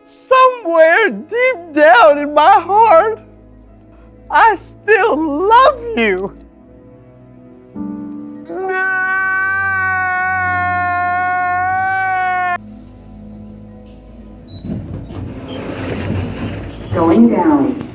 somewhere deep down in my heart, I still love you. Going down.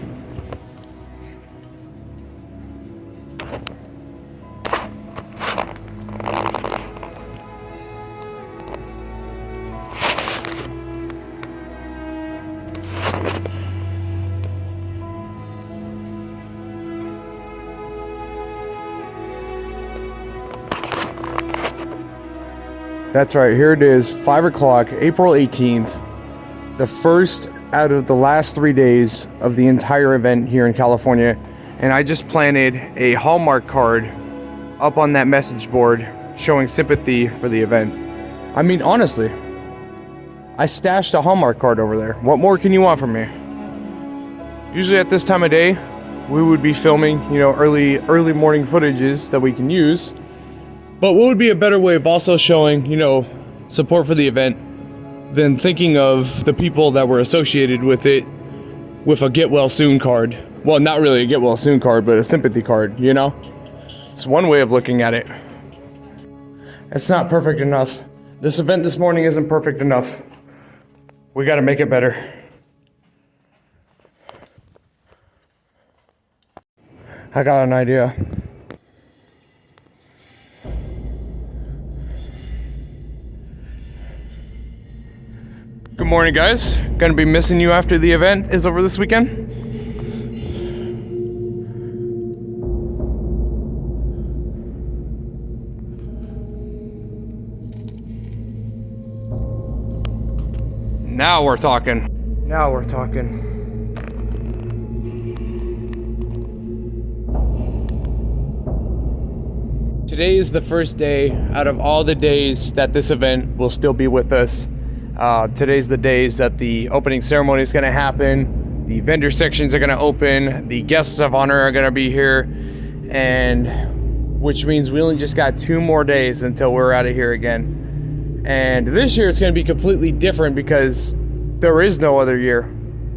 That's right, here it is, 5 o'clock, April 18th, the first out of the last 3 days of the entire event here in California. And I just planted a Hallmark card up on that message board showing sympathy for the event. I mean, honestly, I stashed a Hallmark card over there. What more can you want from me? Usually at this time of day, we would be filming, early morning footages that we can use. But what would be a better way of also showing, support for the event than thinking of the people that were associated with it with a get well soon card? Well, not really a get well soon card, but a sympathy card, It's one way of looking at it. It's not perfect enough. This event this morning isn't perfect enough. We gotta make it better. I got an idea. Good morning, guys. Gonna be missing you after the event is over this weekend. Now we're talking. Now we're talking. Today is the first day out of all the days that this event will still be with us. Today's the days that the opening ceremony is going to happen, the vendor sections are going to open, the guests of honor are going to be here, and which means we only just got 2 more days until we're out of here again. And this year it's going to be completely different because there is no other year.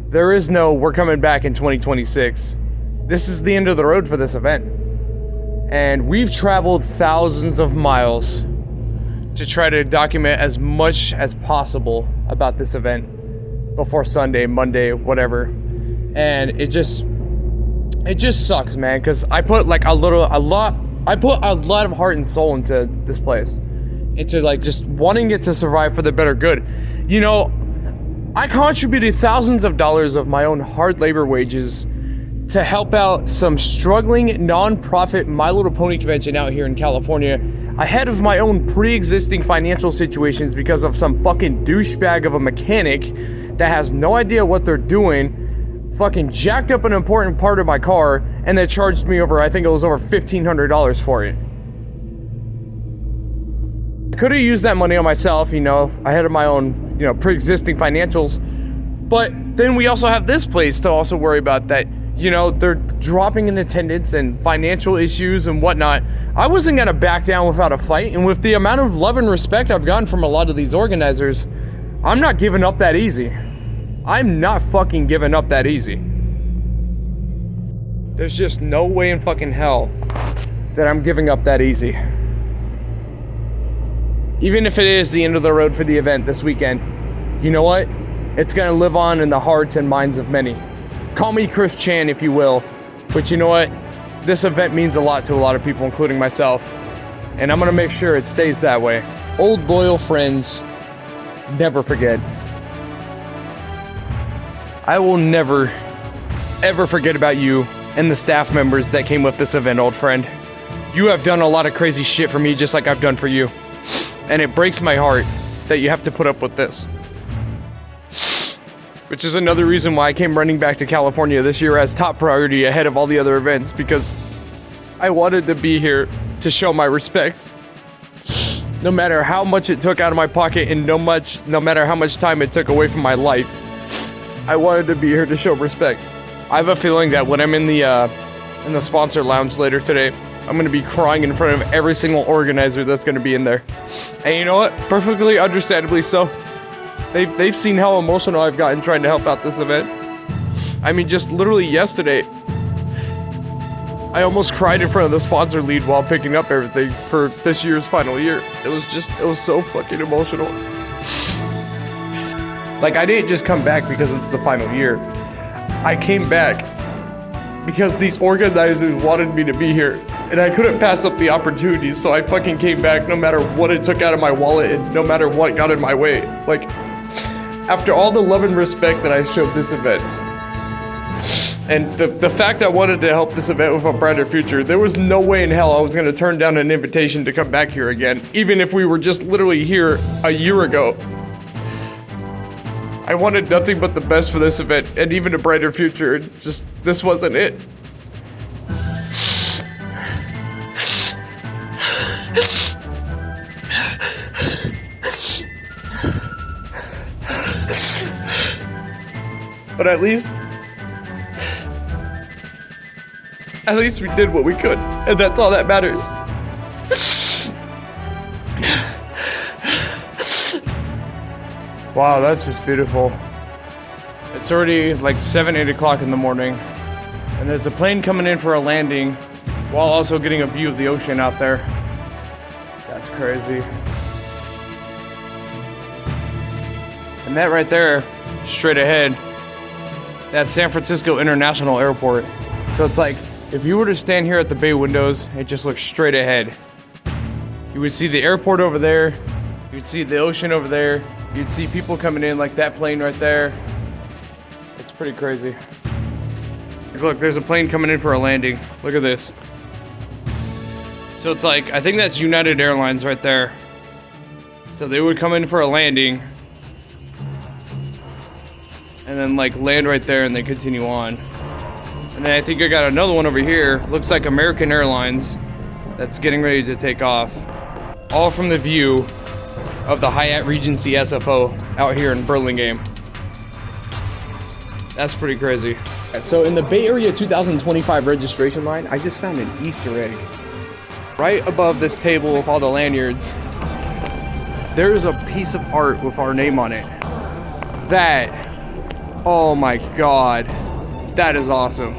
There is no we're coming back in 2026. This is the end of the road for this event. And we've traveled thousands of miles to try to document as much as possible about this event before Sunday, Monday, whatever. And it just sucks, man, because I put a lot of heart and soul into this place, into just wanting it to survive for the better good. I contributed thousands of dollars of my own hard labor wages to help out some struggling non-profit My Little Pony convention out here in California, ahead of my own pre-existing financial situations because of some fucking douchebag of a mechanic that has no idea what they're doing, fucking jacked up an important part of my car, and they charged me I think it was over $1,500 for it. I could have used that money on myself, ahead of my own, pre-existing financials, but then we also have this place to also worry about that. They're dropping in attendance and financial issues and whatnot. I wasn't gonna back down without a fight, and with the amount of love and respect I've gotten from a lot of these organizers, I'm not giving up that easy. I'm not fucking giving up that easy. There's just no way in fucking hell that I'm giving up that easy. Even if it is the end of the road for the event this weekend, you know what? It's gonna live on in the hearts and minds of many. Call me Chris Chan if you will, but you know what? This event means a lot to a lot of people, including myself, and I'm gonna make sure it stays that way. Old loyal friends never forget. I will never, ever forget about you and the staff members that came with this event, old friend. You have done a lot of crazy shit for me just like I've done for you, and it breaks my heart that you have to put up with this. Which is another reason why I came running back to California this year as top priority ahead of all the other events, because I wanted to be here to show my respects. No matter how much it took out of my pocket and no matter how much time it took away from my life, I wanted to be here to show respect. I have a feeling that when I'm in the sponsor lounge later today, I'm gonna be crying in front of every single organizer that's gonna be in there. And you know what? Perfectly understandably so. They've seen how emotional I've gotten trying to help out this event. I mean, just literally yesterday, I almost cried in front of the sponsor lead while picking up everything for this year's final year. It was so fucking emotional. Like, I didn't just come back because it's the final year. I came back because these organizers wanted me to be here, and I couldn't pass up the opportunity, so I fucking came back no matter what it took out of my wallet and no matter what got in my way. Like, after all the love and respect that I showed this event, and the fact I wanted to help this event with a brighter future, there was no way in hell I was gonna turn down an invitation to come back here again, even if we were just literally here a year ago. I wanted nothing but the best for this event and even a brighter future, and just, this wasn't it. But at least we did what we could, and that's all that matters. Wow, that's just beautiful. It's already like 7, 8 o'clock in the morning, and there's a plane coming in for a landing while also getting a view of the ocean out there. That's crazy. And that right there, straight ahead, that's San Francisco International Airport. So it's like, if you were to stand here at the bay windows and just look straight ahead, you would see the airport over there, you'd see the ocean over there, you'd see people coming in like that plane right there. It's pretty crazy. Look, there's a plane coming in for a landing. Look at this. So it's like, I think that's United Airlines right there. So they would come in for a landing and then like land right there and then continue on. And then I think I got another one over here. Looks like American Airlines that's getting ready to take off. All from the view of the Hyatt Regency SFO out here in Burlingame. That's pretty crazy. So in the Bay Area 2025 registration line, I just found an Easter egg. Right above this table with all the lanyards, there is a piece of art with our name on it. That, oh my God, that is awesome.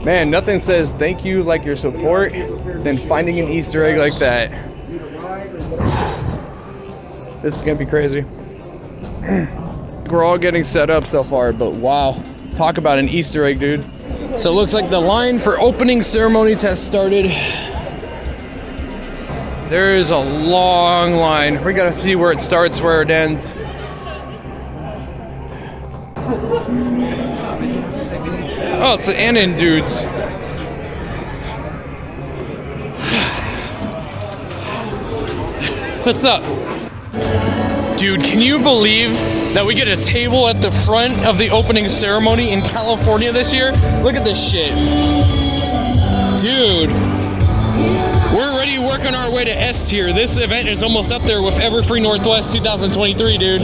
Man, nothing says thank you like your support than finding an Easter egg like that. This is gonna be crazy. We're all getting set up so far, but wow, talk about an Easter egg, dude. So it looks like the line for opening ceremonies has started. There is a long line. We gotta see where it starts, where it ends. Oh, it's the Annan dudes. What's up? Dude, can you believe that we get a table at the front of the opening ceremony in California this year? Look at this shit. Dude. We're already working our way to S tier. This event is almost up there with Everfree Northwest 2023, dude.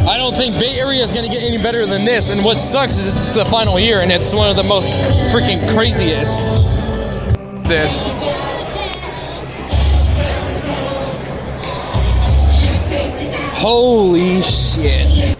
I don't think Bay Area is gonna get any better than this. And what sucks is it's the final year and it's one of the most freaking craziest. This. Holy shit.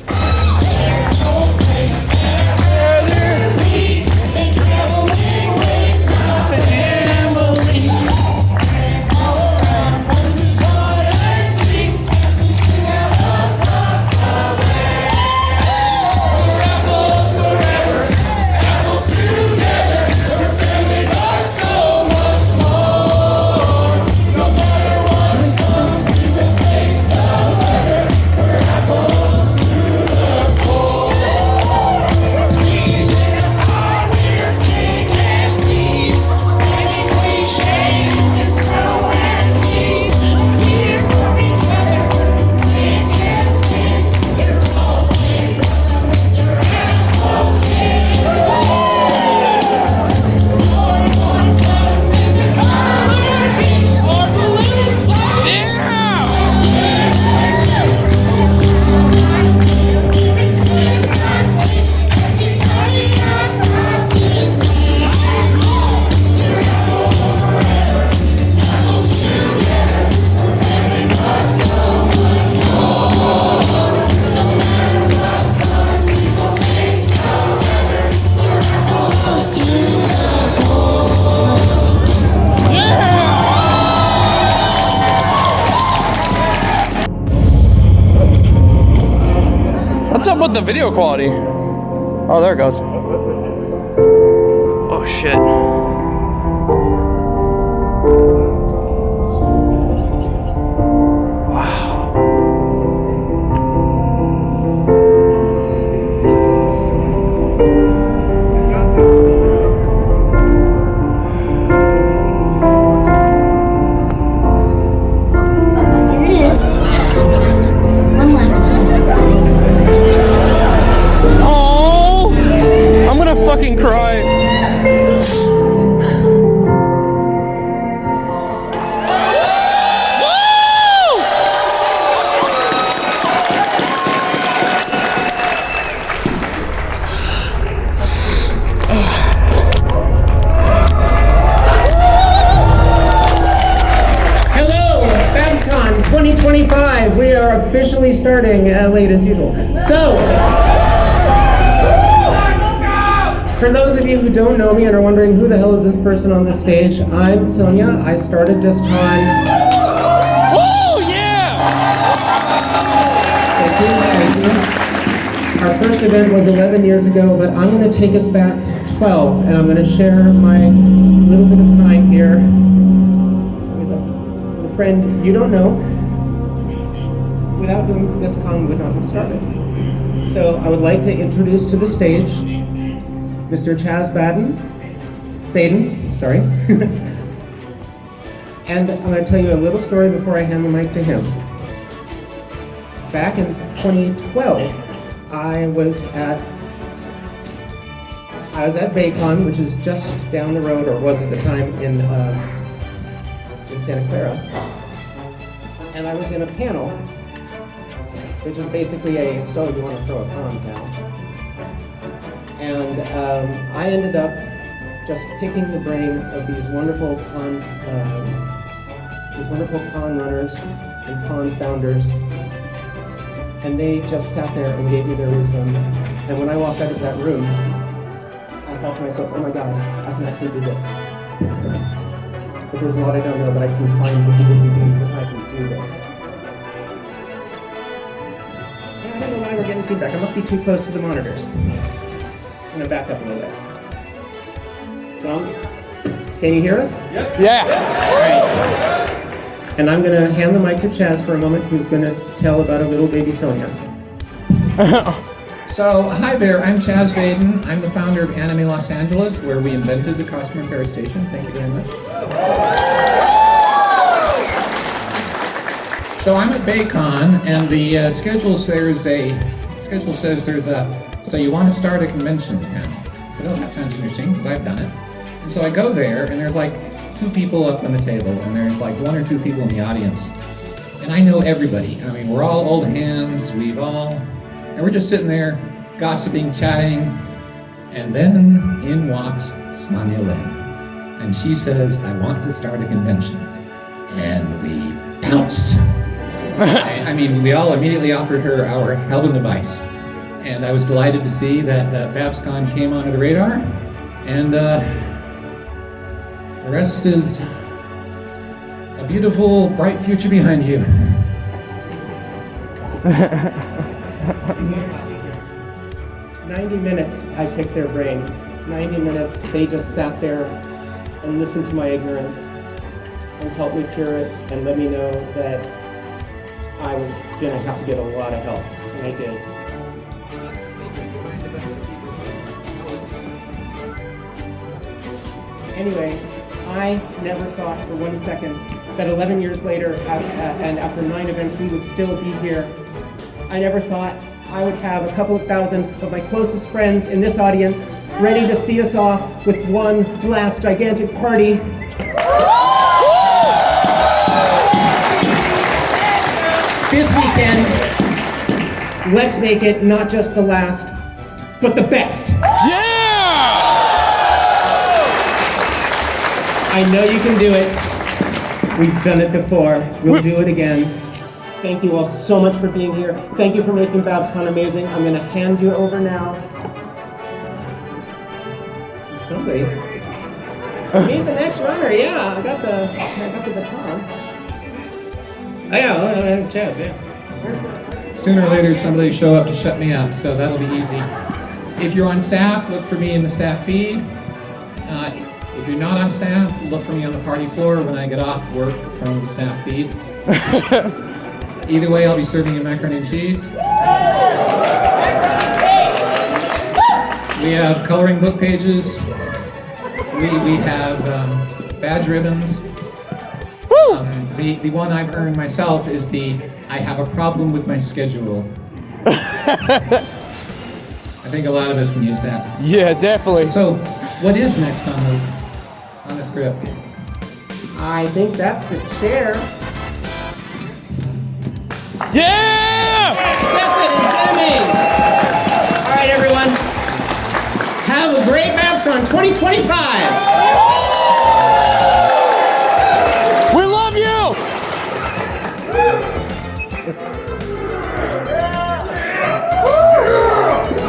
What's up with the video quality? Oh, there it goes. Oh, shit. Fucking cry. Hello, BABSCon 2025. We are officially starting late as usual. So, for those of you who don't know me and are wondering who the hell is this person on this stage, I'm Sonia. I started this con. Oh yeah! Thank you. Our first event was 11 years ago, but I'm going to take us back 12, and I'm going to share my little bit of time here with a friend you don't know, without whom this con would not have started. So I would like to introduce to the stage Mr. Chaz Baden, sorry. And I'm going to tell you a little story before I hand the mic to him. Back in 2012, I was at BABSCon, which is just down the road, or was at the time, in Santa Clara. And I was in a panel, which is basically so you want to throw a con now. And I ended up just picking the brain of these wonderful con runners and con founders, and they just sat there and gave me their wisdom. And when I walked out of that room, I thought to myself, oh my God, I can actually do this. But there's a lot I don't know, but I can find the people who do, but I can do this. And I don't know why we're getting feedback. I must be too close to the monitors. I'm gonna back up a little bit. So, can you hear us? Yep. Yeah. All right. And I'm gonna hand the mic to Chaz for a moment, who's gonna tell about a little baby Sonia. So, hi there, I'm Chaz Baden. I'm the founder of Anime Los Angeles, where we invented the costume repair station. Thank you very much. So I'm at BABSCon, and the schedule says so you want to start a convention now. I said, oh, that sounds interesting, because I've done it. And so I go there, and there's like 2 people up on the table, and there's like 1 or 2 people in the audience. And I know everybody. I mean, we're all old hands, and we're just sitting there, gossiping, chatting, and then in walks Sonia Lay. And she says, I want to start a convention. And we pounced. I mean, we all immediately offered her our help and advice. And I was delighted to see that BABSCon came onto the radar, and the rest is a beautiful, bright future behind you. 90 minutes, I picked their brains. 90 minutes, they just sat there and listened to my ignorance and helped me cure it and let me know that I was gonna have to get a lot of help, and I did. Anyway, I never thought for 1 second that 11 years later, and after 9 events, we would still be here. I never thought I would have a couple of thousand of my closest friends in this audience ready to see us off with one last gigantic party. This weekend, let's make it not just the last, but the best. Yeah! I know you can do it. We've done it before. We'll do it again. Thank you all so much for being here. Thank you for making BABSCon amazing. I'm going to hand you over now. Somebody. Meet the next runner. Yeah, I got the baton. Oh yeah, Chaz, yeah. sooner or later somebody will show up to shut me up, so that'll be easy. If you're on staff, look for me in the staff feed. If you're not on staff, look for me on the party floor when I get off work from the staff feed. Either way, I'll be serving you macaroni and cheese. We have coloring book pages. We have badge ribbons. The one I've earned myself is I have a problem with my schedule. I think a lot of us can use that. Yeah, definitely. So what is next on the script? I think that's the chair. Yeah! Stefan and Sammy! All right, everyone. Have a great BABSCon 2025! We love you!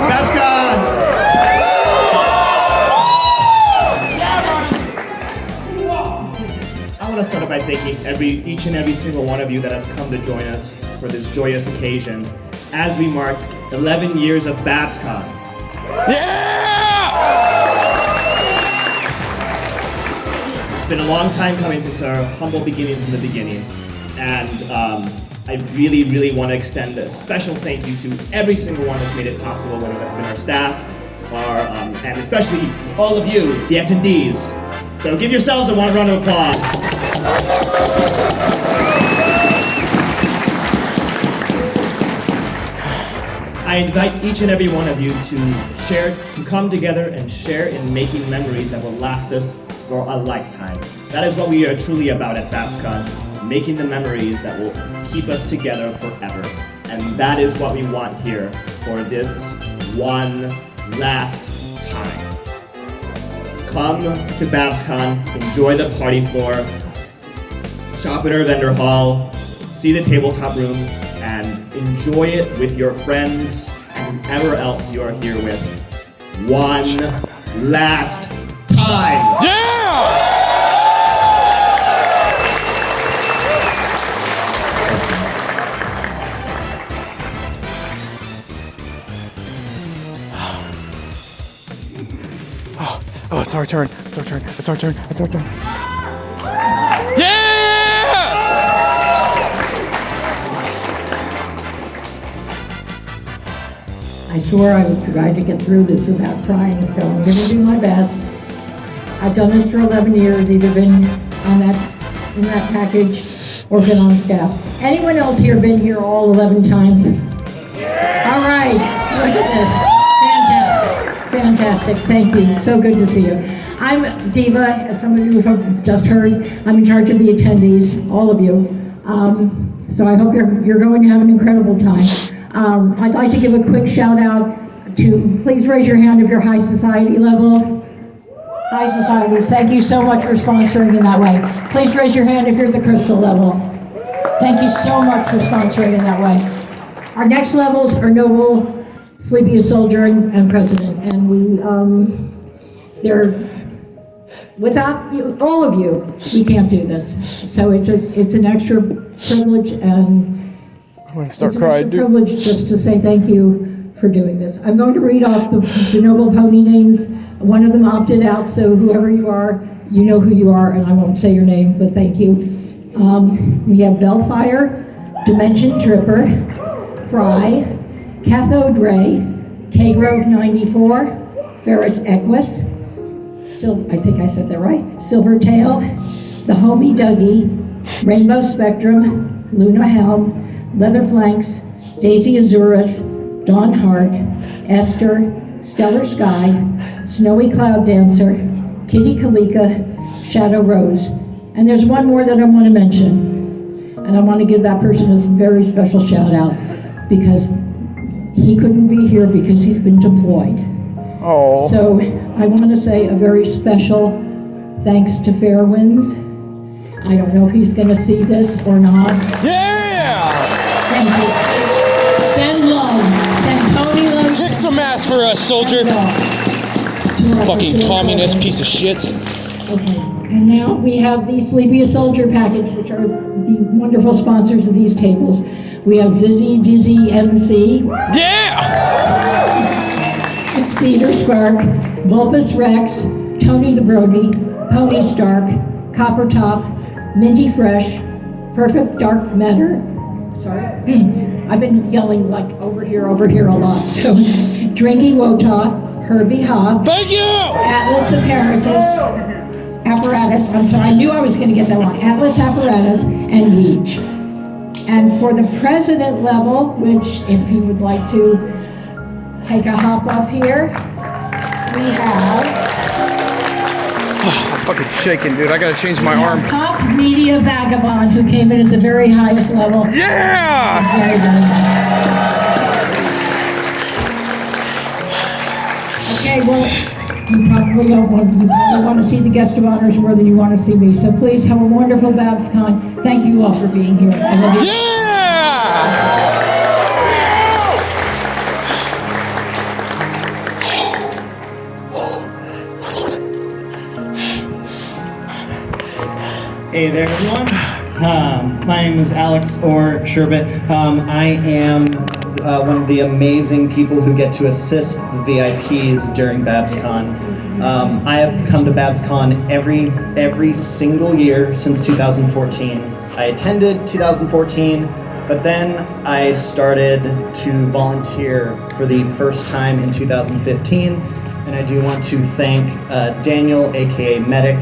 BABSCon! I want to start by thanking each and every single one of you that has come to join us for this joyous occasion as we mark 11 years of BABSCon. Yeah! It's been a long time coming since our humble beginnings in the beginning, and I really, really want to extend a special thank you to every single one that's made it possible, whether that's been our staff, and especially all of you, the attendees. So give yourselves a round of applause. I invite each and every one of you to come together and share in making memories that will last us for a lifetime. That is what we are truly about at BABSCon, making the memories that will keep us together forever. And that is what we want here for this one last time. Come to BABSCon, enjoy the party floor, shop at our vendor hall, see the tabletop room, and enjoy it with your friends and whoever else you are here with. One last time. Yeah! Oh, it's our turn. It's our turn. It's our turn. It's our turn. Yeah! I swore I would try to get through this without crying, so I'm going to do my best. I've done this for 11 years, either been in that package or been on staff. Anyone else here been here all 11 times? All right, look at this. Fantastic, thank you. So good to see you. I'm Diva, as some of you have just heard. I'm in charge of the attendees, all of you. So I hope you're going to have an incredible time. I'd like to give a quick shout out to, please raise your hand if you're high society level. High societies, thank you so much for sponsoring in that way. Please raise your hand if you're the crystal level. Thank you so much for sponsoring in that way. Our next levels are noble, sleepiest soldier, and president. And they're, without all of you, we can't do this. So it's an extra privilege, and I'm gonna start it's crying, an dude. privilege just to say thank you for doing this. I'm going to read off the noble pony names. One of them opted out, so whoever you are, you know who you are, and I won't say your name, but thank you. We have Bellfire, Dimension Tripper, Fry, Cathode Ray, K-Grove 94, Ferris Equus, I think I said that right, Silvertail, the Homie Dougie, Rainbow Spectrum, Luna Helm, Leather Flanks, Daisy Azuris, Dawn Hart, Esther, Stellar Sky, Snowy Cloud Dancer, Kitty Kalika, Shadow Rose. And there's one more that I want to mention. And I want to give that person a very special shout out because he couldn't be here because he's been deployed. Oh. So I want to say a very special thanks to Fairwinds. I don't know if he's going to see this or not. Yeah! Thank you. Send love. Send pony love. Kick some ass for us, soldier. Fucking communist piece of shits. Okay. And now we have the Sleepiest Soldier package, which are the wonderful sponsors of these tables. We have Zizzy Dizzy MC, Yeah! Cedar Spark, Vulpus Rex, Tony the Brody, Pony Stark, Copper Top, Minty Fresh, Perfect Dark Matter. Sorry, I've been yelling like over here a lot. So, Drinky Wota, Herbie Hobb, Thank you! Atlas Apparatus, I'm sorry, I knew I was gonna get that wrong. Atlas Apparatus and Weech. And for the president level, which if he would like to take a hop off here, we have I'm fucking shaking, dude. I gotta change my arm. Pop Media Vagabond, who came in at the very highest level. Yeah! Very good. Okay, well, you probably want to see the guest of honors more than you want to see me. So please have a wonderful BABSCon. Thank you all for being here. I love you. Yeah! Hey there, everyone. My name is Alex or Sherbet. I am one of the amazing people who get to assist the VIPs during BABSCon. I have come to BABSCon every single year since 2014. I attended 2014, but then I started to volunteer for the first time in 2015, and I do want to thank Daniel, aka Medic,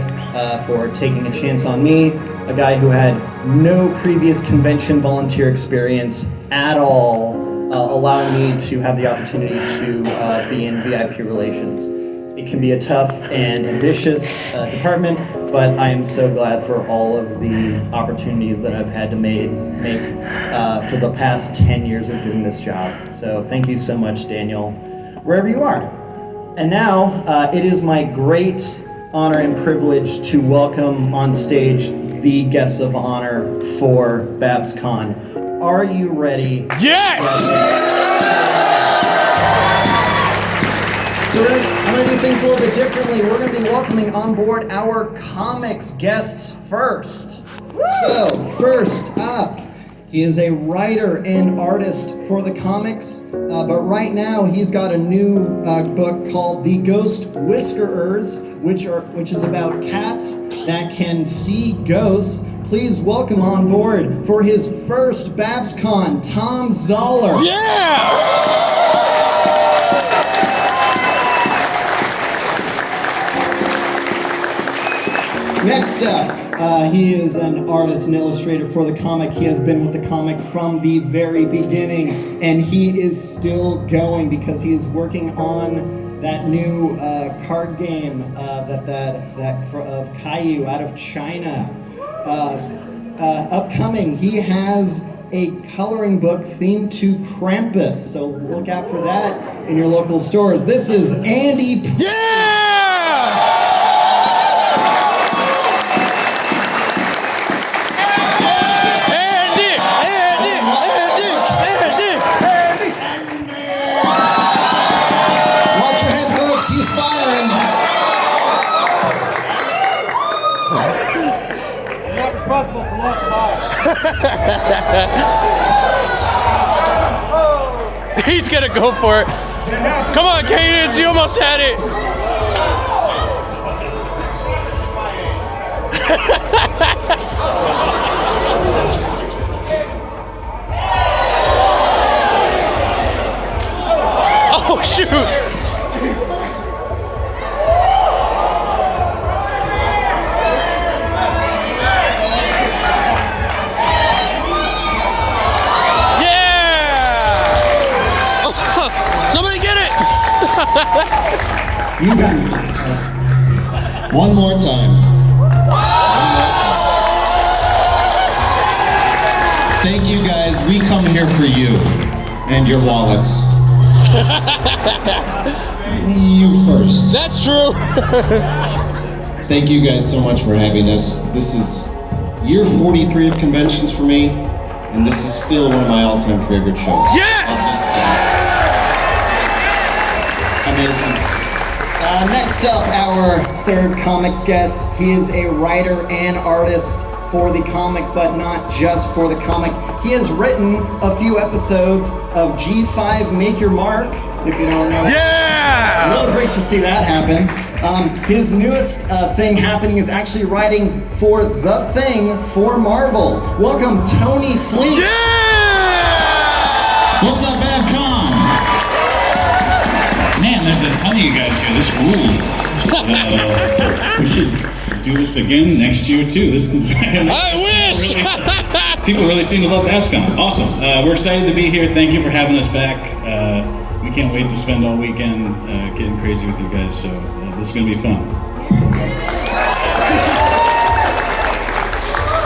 for taking a chance on me, a guy who had no previous convention volunteer experience at all, allowing me to have the opportunity to be in VIP relations. It can be a tough and ambitious department, but I am so glad for all of the opportunities that I've had to make for the past 10 years of doing this job. So thank you so much, Daniel, wherever you are. And now it is my great honor and privilege to welcome on stage the guests of honor for BABSCon. Are you ready? Yes! So I'm going to do things a little bit differently. We're going to be welcoming on board our comics guests first. So first up, he is a writer and artist for the comics, but right now he's got a new book called The Ghost Whiskerers, which is about cats that can see ghosts. Please welcome on board for his first BABSCon, Tom Zoller. Yeah! Next up, he is an artist and illustrator for the comic. He has been with the comic from the very beginning, and he is still going because he is working on that new card game of Caillou out of China. Upcoming, he has a coloring book themed to Krampus, so look out for that in your local stores. This is Andy. Yeah! Watch your head, folks. He's firing. I'm not responsible for loss of eye. He's gonna go for it. Come on, Cadence, you almost had it. Oh, shoot. Somebody get it! You guys. One more time. Thank you guys. We come here for you and your wallets. You first. That's true. Thank you guys so much for having us. This is year 43 of conventions for me, and this is still one of my all-time favorite shows. Yes! Amazing. Next up, our third comics guest. He is a writer and artist for the comic, but not just for the comic. he has written a few episodes of G5 Make Your Mark, if you don't know. Yeah! Really great to see that happen. His newest thing happening is actually writing for The Thing for Marvel. Welcome, Tony Fleet. Yeah! What's up, BABSCon? Man, there's a ton of you guys here. This rules. We should do this again next year too. This is. I wish. People really seem to love BABSCon. Awesome. We're excited to be here. Thank you for having us back. We can't wait to spend all weekend getting crazy with you guys. So this is gonna be fun.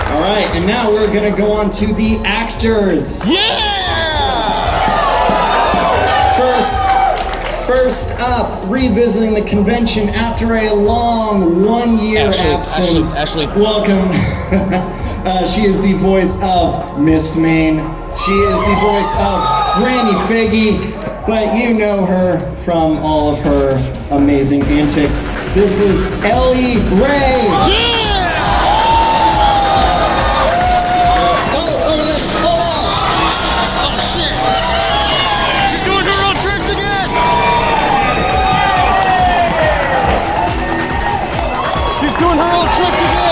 All right, and now we're gonna go on to the actors. Yeah! First up, revisiting the convention after a long 1 year absence. Ashley. Welcome. She is the voice of Mist Main. She is the voice of Granny Figgy, but you know her from all of her amazing antics. This is Ellie Ray. Yeah! Doing her old tricks again.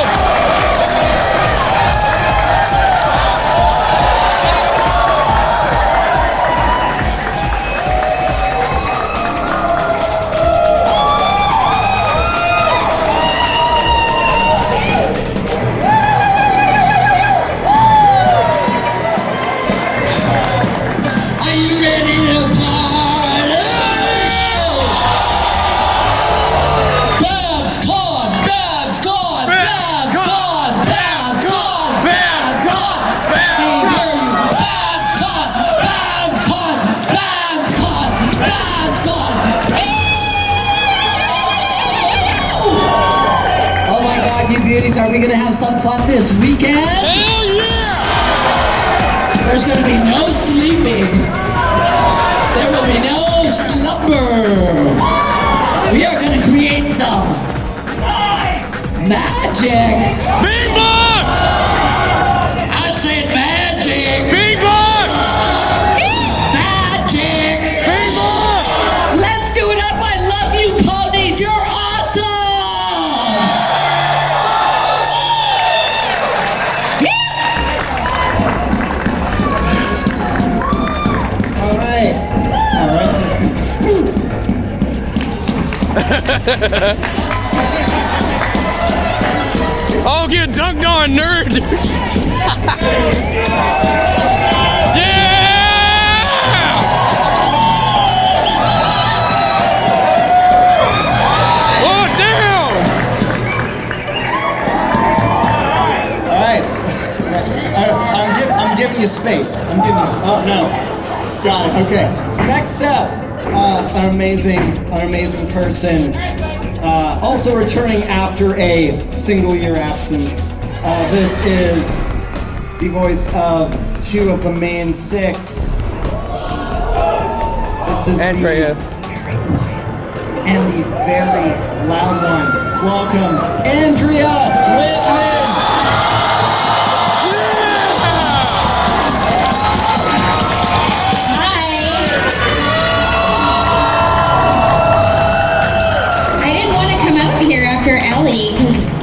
Are you ready to party? BABSCon! BABSCon! BABSCon! BABSCon! BABSCon! BABSCon! BABSCon! BABSCon! Oh my God, you beauties, are we gonna have some fun this weekend? Hell yeah! There's gonna be no sleeping. There will be no slumber. We are gonna create some magic. Bing bong! I said magic. Bing bong! Magic. Bing bong! Let's do it up. I love you, ponies. You're awesome. All right. Oh, get dunked on, nerd! Yeah! Oh, damn! All right. I'm giving you space. I'm giving you. Oh no. Got it. Okay. Next up, an amazing person. Also returning after a single year absence. This is the voice of two of the main six. This is Andrea. the very quiet and the very loud one. Welcome, Andrea Whitman. After Ellie, because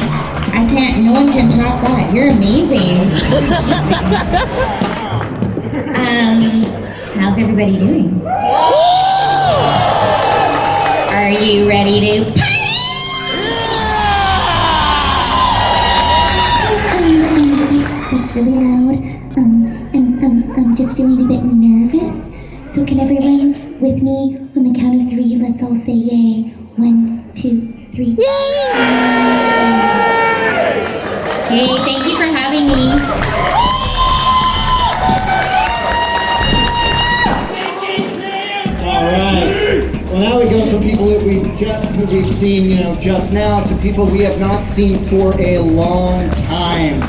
no one can top that. You're amazing. How's everybody doing? Are you ready to party? That's really loud. I'm just feeling a bit nervous. So can everyone with me on the count of 3, let's all say yay. 1, 2, 3. Yay! Hey, thank you for having me. All right. Well, now we go from people that who we've seen, just now, to people we have not seen for a long time.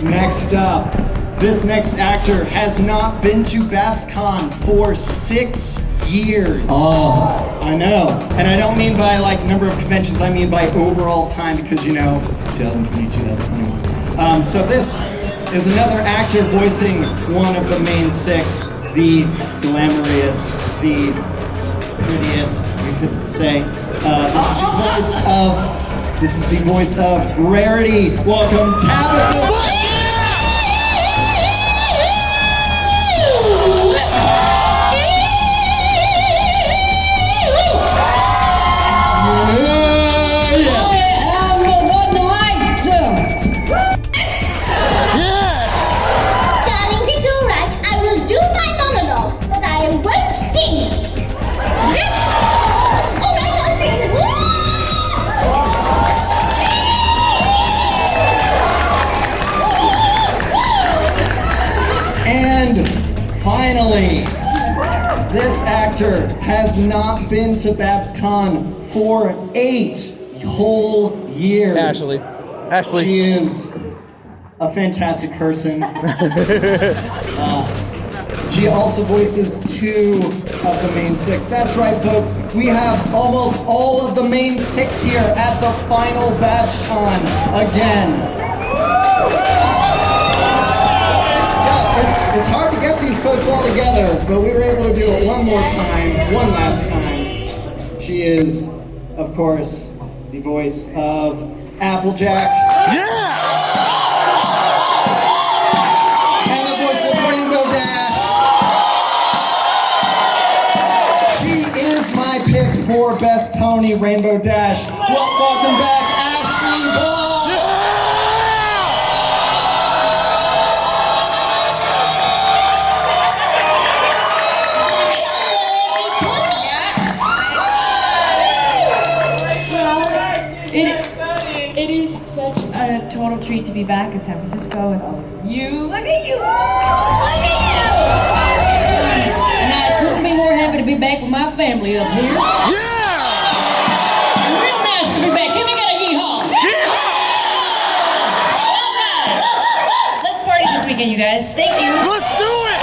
Next up, this next actor has not been to BABSCon for 6 years. Oh. I know. And I don't mean by number of conventions, I mean by overall time because 2020, 2021. So this is another actor voicing one of the main six, the glamouriest, the prettiest, you could say. This is the voice of Rarity. Welcome, Tabitha. Finally, this actor has not been to BABSCon for 8 whole years. Ashley. She is a fantastic person. She also voices 2 of the main 6. That's right, folks. We have almost all of the main 6 here at the final BABSCon again. It's hard to get these folks all together, but we were able to do it one last time. She is, of course, the voice of Applejack. Yes! And the voice of Rainbow Dash. She is my pick for Best Pony, Rainbow Dash. Welcome back, Ashley Ball. It is such a total treat to be back in San Francisco and look at you! And I couldn't be more happy to be back with my family up here. Yeah! Real nice to be back. Can we get a yeehaw? Alright! Let's party this weekend, you guys. Thank you. Let's do it!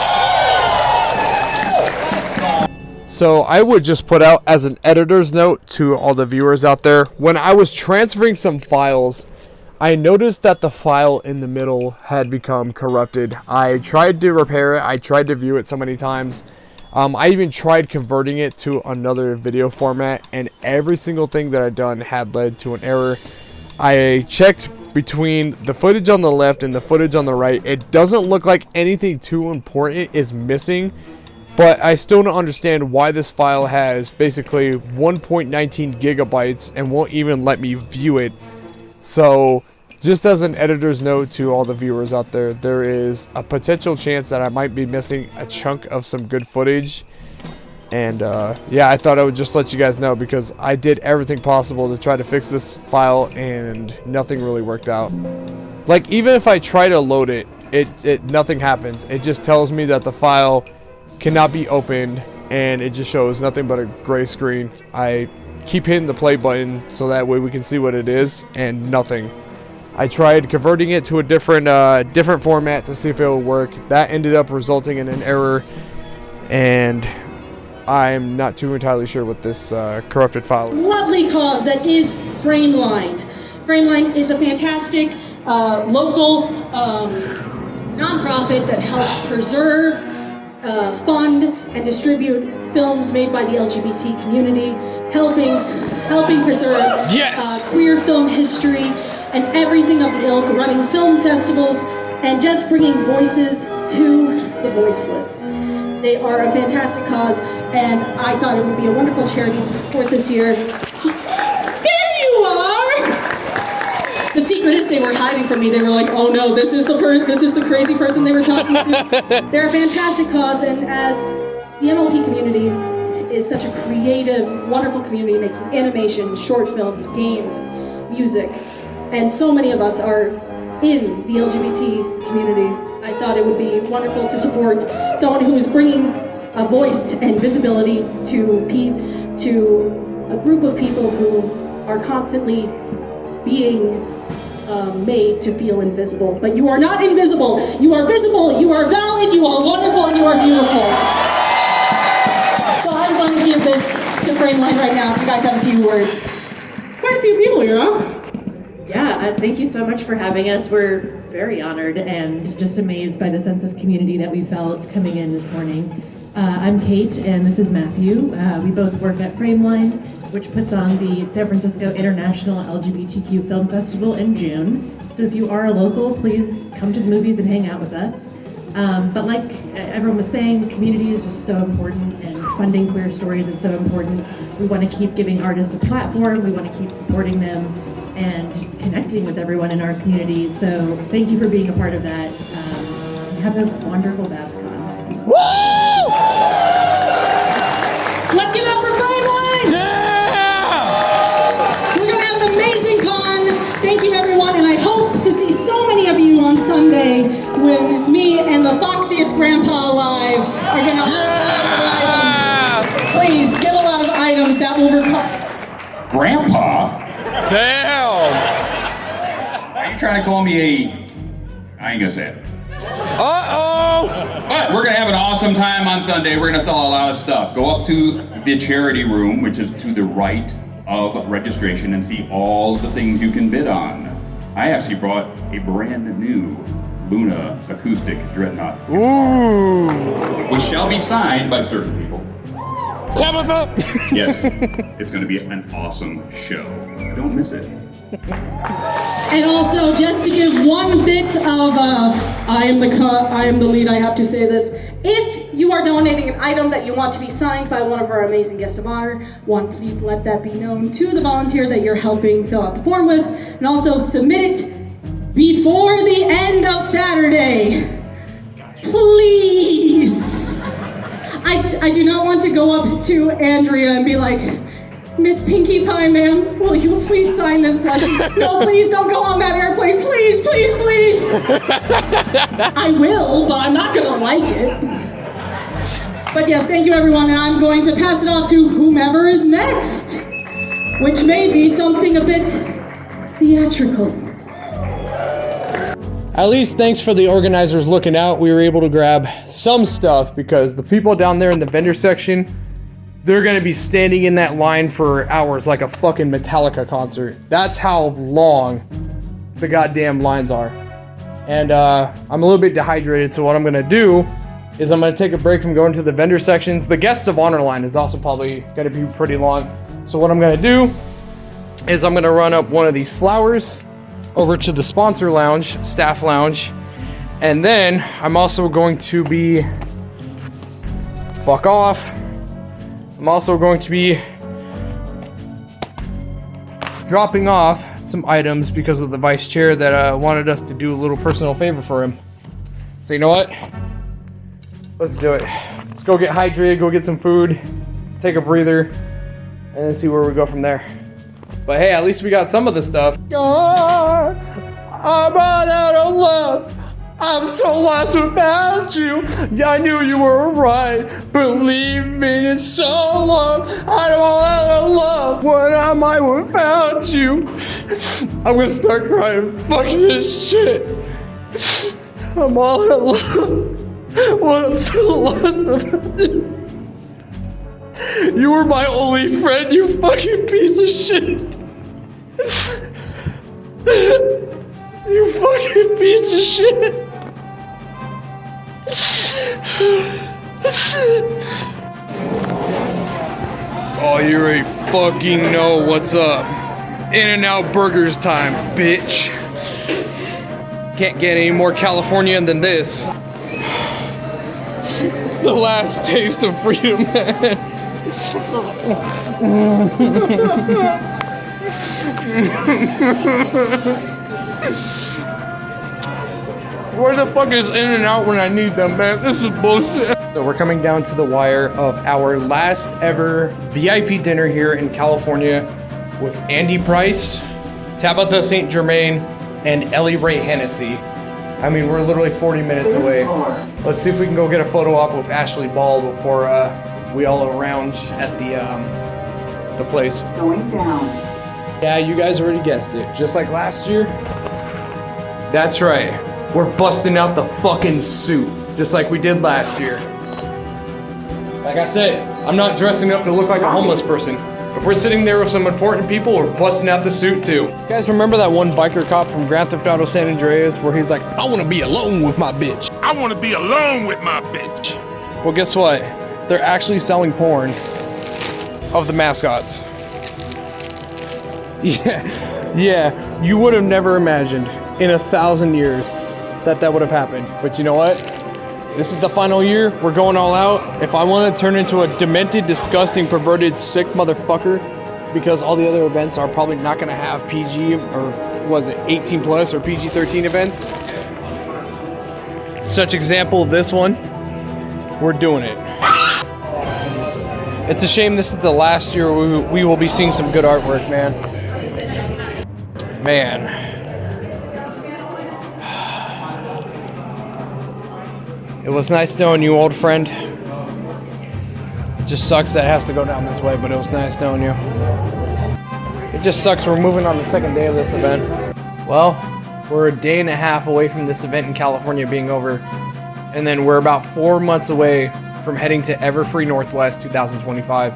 So I would just put out as an editor's note to all the viewers out there, when I was transferring some files, I noticed that the file in the middle had become corrupted. I tried to repair it. I tried to view it so many times. I even tried converting it to another video format, and every single thing that I'd done had led to an error. I checked between the footage on the left and the footage on the right. It doesn't look like anything too important is missing. But I still don't understand why this file has basically 1.19 gigabytes and won't even let me view it. So, just as an editor's note to all the viewers out there, there is a potential chance that I might be missing a chunk of some good footage. And yeah, I thought I would just let you guys know, because I did everything possible to try to fix this file and nothing really worked out. Like, even if I try to load it, nothing happens. It just tells me that the file cannot be opened, and it just shows nothing but a gray screen. I keep hitting the play button so that way we can see what it is, and nothing. I tried converting it to a different format to see if it would work. That ended up resulting in an error, and I'm not too entirely sure what this corrupted file is. Lovely cause that is Frameline. Frameline is a fantastic local nonprofit that helps preserve, fund, and distribute films made by the LGBT community, helping preserve queer film history and everything of the ilk, running film festivals, and just bringing voices to the voiceless. They are a fantastic cause, and I thought it would be a wonderful charity to support this year. There you are! The secret is they were hiding from me. They were like, "Oh no, this is the crazy person they were talking to." They're a fantastic cause, and as the MLP community is such a creative, wonderful community making animation, short films, games, music, and so many of us are in the LGBT community, I thought it would be wonderful to support someone who is bringing a voice and visibility to a group of people who are constantly being made to feel invisible. But you are not invisible. You are visible, you are valid, you are wonderful, and you are beautiful. So I'm going to give this to Frameline right now. If you guys have a few words. Quite a few people here, huh? Yeah, thank you so much for having us. We're very honored and just amazed by the sense of community that we felt coming in this morning. I'm Kate, and this is Matthew. We both work at Frameline, which puts on the San Francisco International LGBTQ Film Festival in June. So if you are a local, please come to the movies and hang out with us. But like everyone was saying, community is just so important, and funding queer stories is so important. We want to keep giving artists a platform, we want to keep supporting them, and connecting with everyone in our community. So thank you for being a part of that. Have a wonderful BABSCon. Woo! Let's give it up for Frameline! Yeah! We're gonna have an amazing con. Thank you, everyone, and I hope to see so many of you on Sunday when me and the foxiest grandpa alive are gonna items. Please get a lot of items that will recover. Grandpa? Damn! Are you trying to call me a... I ain't gonna say it. Uh-oh! But we're gonna have an awesome time on Sunday. We're gonna sell a lot of stuff. Go up to the charity room, which is to the right of registration, and see all of the things you can bid on. I actually brought a brand new Luna acoustic dreadnought. Ooh! Which shall be signed by certain people. Tabitha! Yes, it's gonna be an awesome show. Don't miss it. And also, just to give one bit of, I am the lead, I have to say this. If you are donating an item that you want to be signed by one of our amazing guests of honor, please let that be known to the volunteer that you're helping fill out the form with, and also submit it before the end of Saturday. Please! I do not want to go up to Andrea and be like, Miss Pinkie Pie, ma'am, will you please sign this plushie? No, please don't go on that airplane. Please, please, please. I will, but I'm not gonna like it. But yes, thank you everyone, and I'm going to pass it off to whomever is next, which may be something a bit theatrical. At least thanks for the organizers looking out. We were able to grab some stuff because the people down there in the vendor section, they're gonna be standing in that line for hours like a fucking Metallica concert. That's how long the goddamn lines are. And I'm a little bit dehydrated, so what I'm gonna do is I'm gonna take a break from going to the vendor sections. The guests of honor line is also probably gonna be pretty long. So what I'm gonna do is I'm gonna run up one of these flowers over to the sponsor lounge, staff lounge, and then I'm also going to be, fuck off. I'm also going to be dropping off some items because of the vice chair that wanted us to do a little personal favor for him. So you know what? Let's do it. Let's go get hydrated, go get some food, take a breather, and then see where we go from there. But hey, at least we got some of the stuff. God, I'm out of love. I'm so lost without you. Yeah, I knew you were right, believing it so long. I'm all out of love. What am I without you? I'm gonna start crying. Fuck this shit. I'm all out of love. What I'm so lost without you. You were my only friend, you fucking piece of shit. You fucking piece of shit. Oh, you already fucking know what's up. In-N-Out Burgers time, bitch. Can't get any more Californian than this. The last taste of freedom, man. Where the fuck is In-N-Out when I need them, man? This is bullshit. So we're coming down to the wire of our last ever VIP dinner here in California with Andy Price, Tabitha St. Germain, and Ellie Ray Hennessy. I mean, we're literally 40 minutes away. Let's see if we can go get a photo op with Ashley Ball before we all lounge at the place. Going down. Yeah, you guys already guessed it. Just like last year. That's right. We're busting out the fucking suit, just like we did last year. Like I said, I'm not dressing up to look like a homeless person. If we're sitting there with some important people, we're busting out the suit too. You guys remember that one biker cop from Grand Theft Auto San Andreas where he's like, I want to be alone with my bitch. I want to be alone with my bitch. Well, guess what? They're actually selling porn of the mascots. Yeah, you would have never imagined in 1,000 years that would have happened. But you know what? This is the final year. We're going all out. If I want to turn into a demented, disgusting, perverted, sick motherfucker, because all the other events are probably not going to have PG or was it 18 plus or PG-13 events. Such example of this one, we're doing it. It's a shame this is the last year we will be seeing some good artwork, man. Man. It was nice knowing you, old friend. It just sucks that it has to go down this way, but it was nice knowing you. It just sucks we're moving on the second day of this event. Well, we're a day and a half away from this event in California being over, and then we're about 4 months away from heading to Everfree Northwest 2025.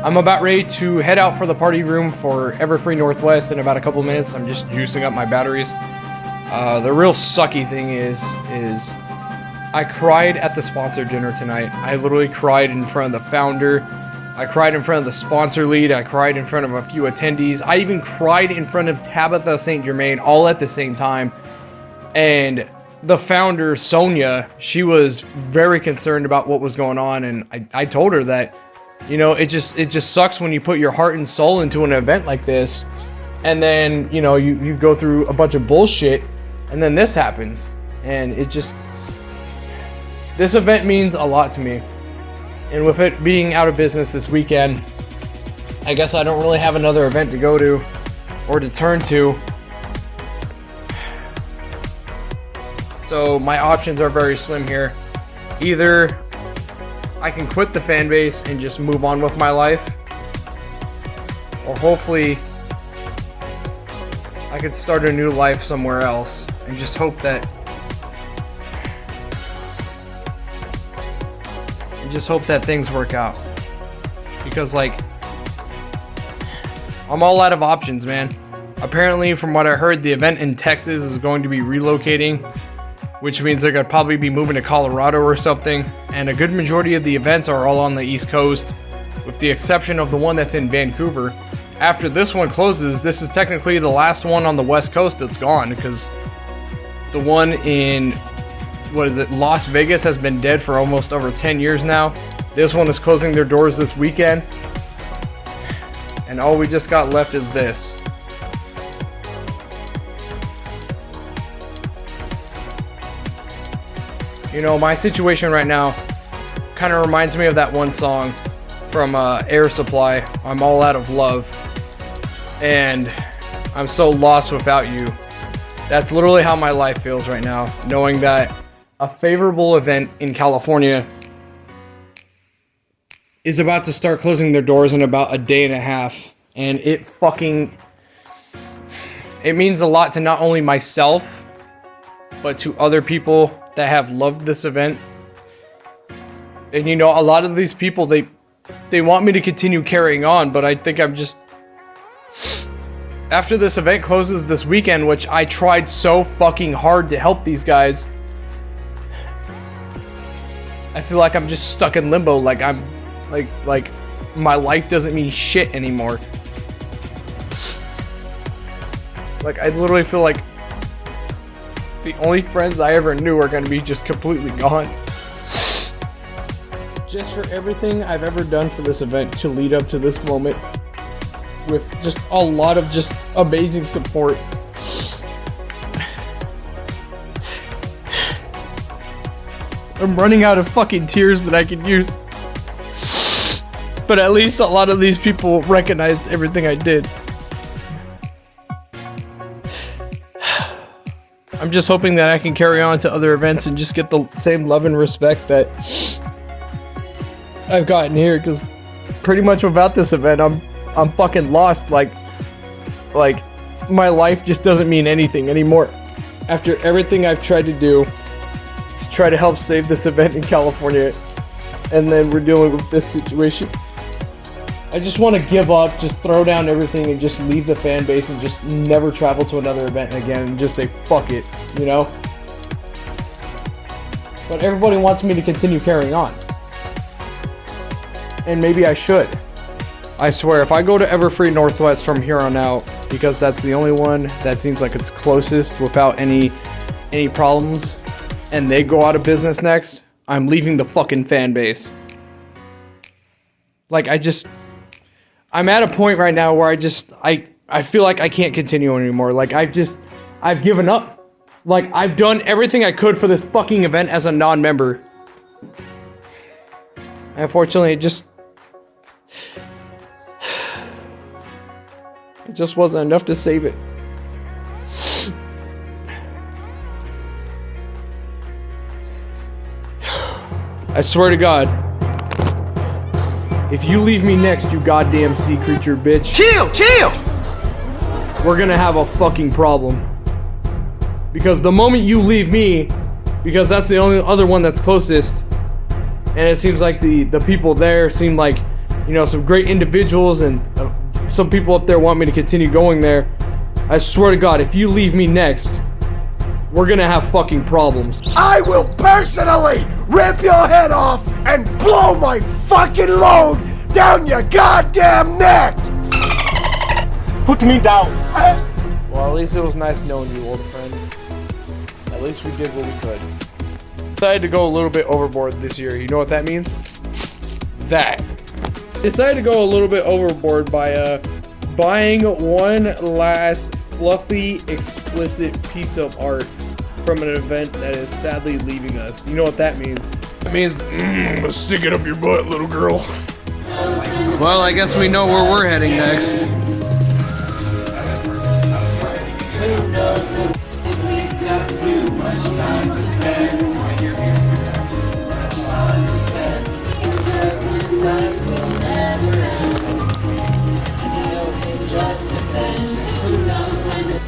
I'm about ready to head out for the party room for Everfree Northwest in about a couple minutes. I'm just juicing up my batteries. The real sucky thing is I cried at the sponsor dinner tonight. I literally cried in front of the founder. I cried in front of the sponsor lead. I cried in front of a few attendees. I even cried in front of Tabitha St. Germain all at the same time. And the founder, Sonia, she was very concerned about what was going on. And I told her that, you know, it just sucks when you put your heart and soul into an event like this. And then, you know, you go through a bunch of bullshit. And then this happens. And it just... This event means a lot to me, and with it being out of business this weekend, I guess I don't really have another event to go to or to turn to. So my options are very slim here. Either I can quit the fan base and just move on with my life, or hopefully I could start a new life somewhere else and just hope that things work out, because like I'm all out of options, man. Apparently, from what I heard, the event in Texas is going to be relocating, which means they're gonna probably be moving to Colorado or something, and a good majority of the events are all on the East Coast, with the exception of the one that's in Vancouver. After this one closes, this is technically the last one on the West Coast that's gone, because the one in Las Vegas has been dead for almost over 10 years now. This one is closing their doors this weekend. And all we just got left is this. You know, my situation right now kind of reminds me of that one song from Air Supply, I'm All Out of Love. And I'm so lost without you. That's literally how my life feels right now, knowing that a favorable event in California is about to start closing their doors in about a day and a half. And it means a lot to not only myself, but to other people that have loved this event. And you know, a lot of these people, they want me to continue carrying on, but I think I'm just... After this event closes this weekend, which I tried so fucking hard to help these guys, I feel like I'm just stuck in limbo, like I'm like my life doesn't mean shit anymore. Like I literally feel like the only friends I ever knew are gonna be just completely gone. Just for everything I've ever done for this event to lead up to this moment, with just a lot of just amazing support. I'm running out of fucking tears that I can use. But at least a lot of these people recognized everything I did. I'm just hoping that I can carry on to other events and just get the same love and respect that I've gotten here, because pretty much without this event, I'm fucking lost. Like my life just doesn't mean anything anymore. After everything I've tried to do to try to help save this event in California, and then we're dealing with this situation. I just want to give up, just throw down everything and just leave the fan base and just never travel to another event again and just say fuck it, you know? But everybody wants me to continue carrying on. And maybe I should. I swear, if I go to Everfree Northwest from here on out, because that's the only one that seems like it's closest without any problems, and they go out of business next, I'm leaving the fucking fan base. Like, I'm at a point right now where I feel like I can't continue anymore. Like, I've given up. Like, I've done everything I could for this fucking event as a non-member. Unfortunately, it just wasn't enough to save it. I swear to God, if you leave me next, you goddamn sea creature bitch. Chill! We're gonna have a fucking problem. Because the moment you leave me, because that's the only other one that's closest, and it seems like the people there seem like, you know, some great individuals, and some people up there want me to continue going there. I swear to God, if you leave me next, we're gonna have fucking problems. I will personally rip your head off and blow my fucking load down your goddamn neck! Put me down. Well, at least it was nice knowing you, old friend. At least we did what we could. Decided to go a little bit overboard this year. You know what that means? That. Decided to go a little bit overboard by buying one last fluffy, explicit piece of art from an event that is sadly leaving us. You know what that means? It means, stick it up your butt, little girl. Well, I guess we know where we're heading next. Too much time to spend.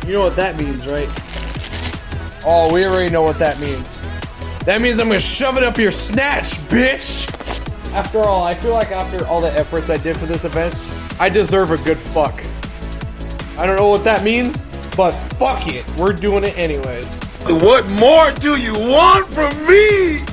You know what that means, right? Oh, we already know what that means. That means I'm gonna shove it up your snatch, bitch! After all, I feel like after all the efforts I did for this event, I deserve a good fuck. I don't know what that means, but fuck it, we're doing it anyways. What more do you want from me?